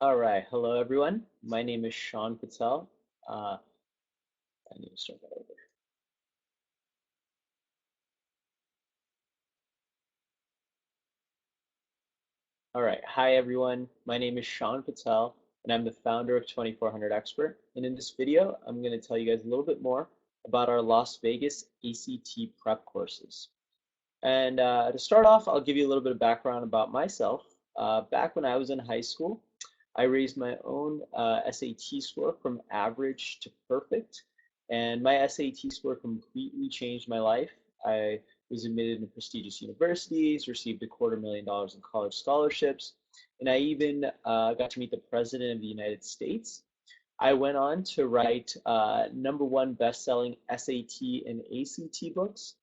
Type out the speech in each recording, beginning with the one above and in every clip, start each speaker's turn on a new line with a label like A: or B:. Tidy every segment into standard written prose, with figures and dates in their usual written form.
A: All right, hello everyone. My name is Sean Patel. I need to start that over. All right, hi everyone. My name is Sean Patel, and I'm the founder of 2400 Expert. And in this video, I'm going to tell you guys a little bit more about our Las Vegas ACT prep courses. And to start off, I'll give you a little bit of background about myself. Back when I was in high school, I raised my own SAT score from average to perfect, and my SAT score completely changed my life. I was admitted into prestigious universities, received $250,000 in college scholarships, and I even got to meet the President of the United States. I went on to write #1 best-selling SAT and ACT books.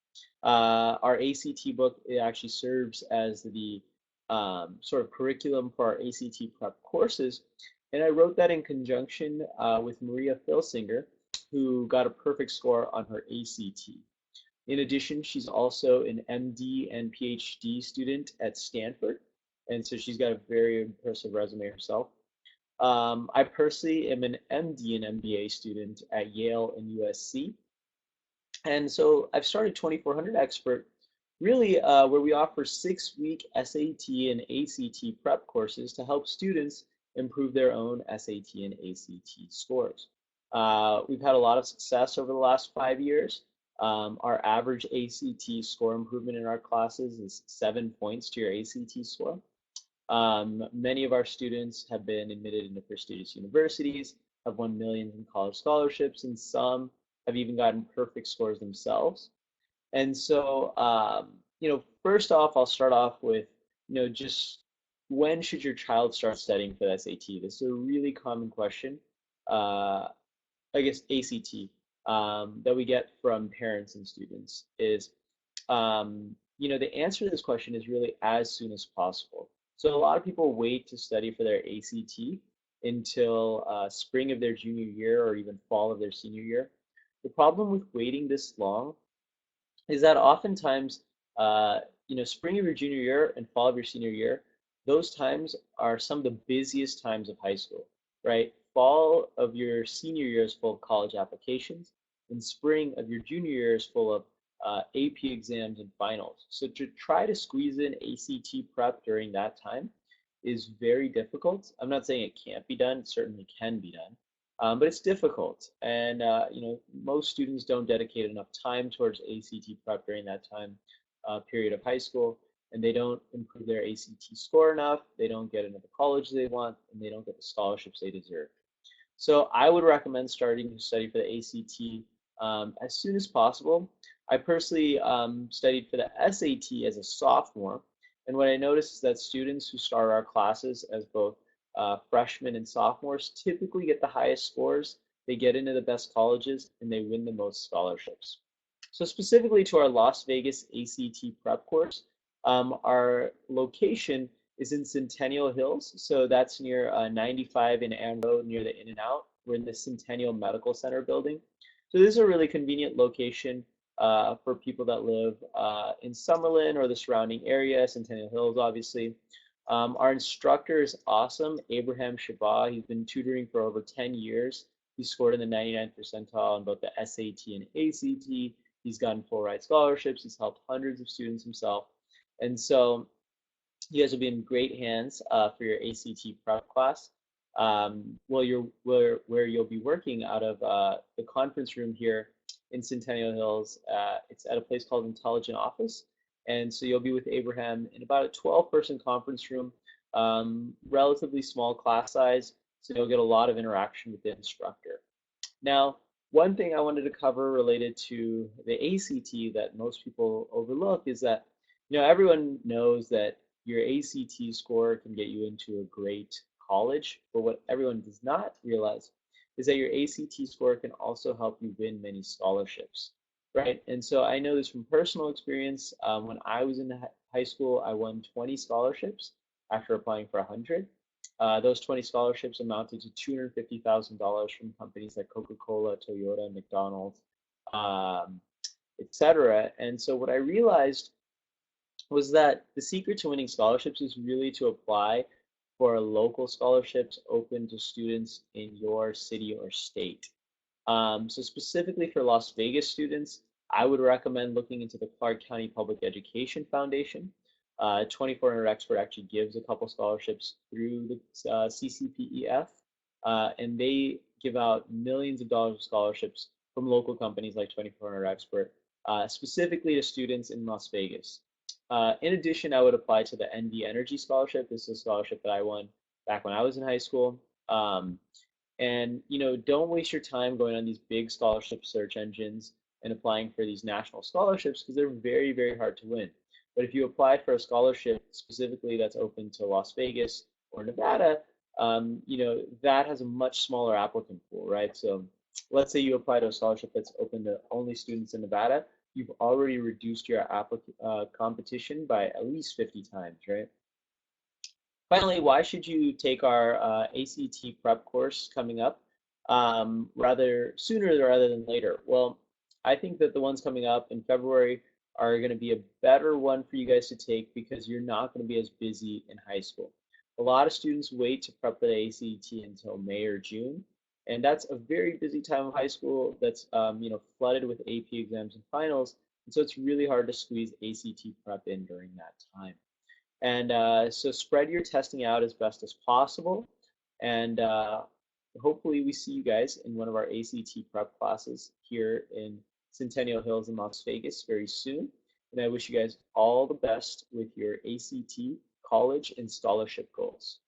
A: Our ACT book, it actually serves as the sort of curriculum for our ACT prep courses. And I wrote that in conjunction with Maria Filsinger, who got a perfect score on her ACT. In addition, she's also an MD and PhD student at Stanford. And so she's got a very impressive resume herself. I personally am an MD and MBA student at Yale and USC. And so I've started 2400 Expert, really where we offer 6-week SAT and ACT prep courses to help students improve their own SAT and ACT scores. We've had a lot of success over the last 5 years. Our average ACT score improvement in our classes is 7 points to your ACT score. Many of our students have been admitted into prestigious universities, have won millions in college scholarships, and some have even gotten perfect scores themselves. And so, first off, I'll start off with, just when should your child start studying for the SAT? This is a really common question. I guess ACT that we get from parents and students is the answer to this question is really as soon as possible. So a lot of people wait to study for their ACT until spring of their junior year or even fall of their senior year. The problem with waiting this long is that oftentimes, spring of your junior year and fall of your senior year, those times are some of the busiest times of high school, right? Fall of your senior year is full of college applications, and spring of your junior year is full of AP exams and finals. So to try to squeeze in ACT prep during that time is very difficult. I'm not saying it can't be done, it certainly can be done. But it's difficult, and most students don't dedicate enough time towards ACT prep during that time period of high school, and they don't improve their ACT score enough. They don't get into the college they want, and they don't get the scholarships they deserve. So I would recommend starting to study for the ACT as soon as possible. I personally studied for the SAT as a sophomore, and what I noticed is that students who start our classes as both freshmen and sophomores typically get the highest scores, they get into the best colleges, and they win the most scholarships. So specifically to our Las Vegas ACT prep course, our location is in Centennial Hills, so that's near 95 in Ann Road near the In-N-Out. We're in the Centennial Medical Center building. So this is a really convenient location for people that live in Summerlin or the surrounding area, Centennial Hills, obviously. Our instructor is awesome, Abraham Shabah. He's been tutoring for over 10 years. He scored in the 99th percentile on both the SAT and ACT. He's gotten full ride scholarships. He's helped hundreds of students himself. And so you guys will be in great hands for your ACT prep class. Where you'll be working out of the conference room here in Centennial Hills. It's at a place called Intelligent Office. And so you'll be with Abraham in about a 12-person conference room, relatively small class size, so you'll get a lot of interaction with the instructor. Now, one thing I wanted to cover related to the ACT that most people overlook is that, everyone knows that your ACT score can get you into a great college, but what everyone does not realize is that your ACT score can also help you win many scholarships, right? And so I know this from personal experience. When I was in high school, I won 20 scholarships after applying for 100. Those 20 scholarships amounted to $250,000 from companies like Coca-Cola, Toyota, McDonald's, etc. And so what I realized was that the secret to winning scholarships is really to apply for local scholarships open to students in your city or state. So specifically for Las Vegas students, I would recommend looking into the Clark County Public Education Foundation. 2400 Expert actually gives a couple scholarships through the CCPEF, and they give out millions of dollars of scholarships from local companies like 2400 Expert, specifically to students in Las Vegas. In addition, I would apply to the NV Energy Scholarship. This is a scholarship that I won back when I was in high school. And don't waste your time going on these big scholarship search engines and applying for these national scholarships because they're very, very hard to win. But if you apply for a scholarship specifically that's open to Las Vegas or Nevada, that has a much smaller applicant pool, right? So let's say you apply to a scholarship that's open to only students in Nevada, you've already reduced your competition by at least 50 times, right? Finally, why should you take our ACT prep course coming up rather sooner rather than later? Well, I think that the ones coming up in February are going to be a better one for you guys to take because you're not going to be as busy in high school. A lot of students wait to prep for the ACT until May or June, and that's a very busy time of high school that's flooded with AP exams and finals, and so it's really hard to squeeze ACT prep in during that time. And so spread your testing out as best as possible. And hopefully we see you guys in one of our ACT prep classes here in Centennial Hills in Las Vegas very soon. And I wish you guys all the best with your ACT college and scholarship goals.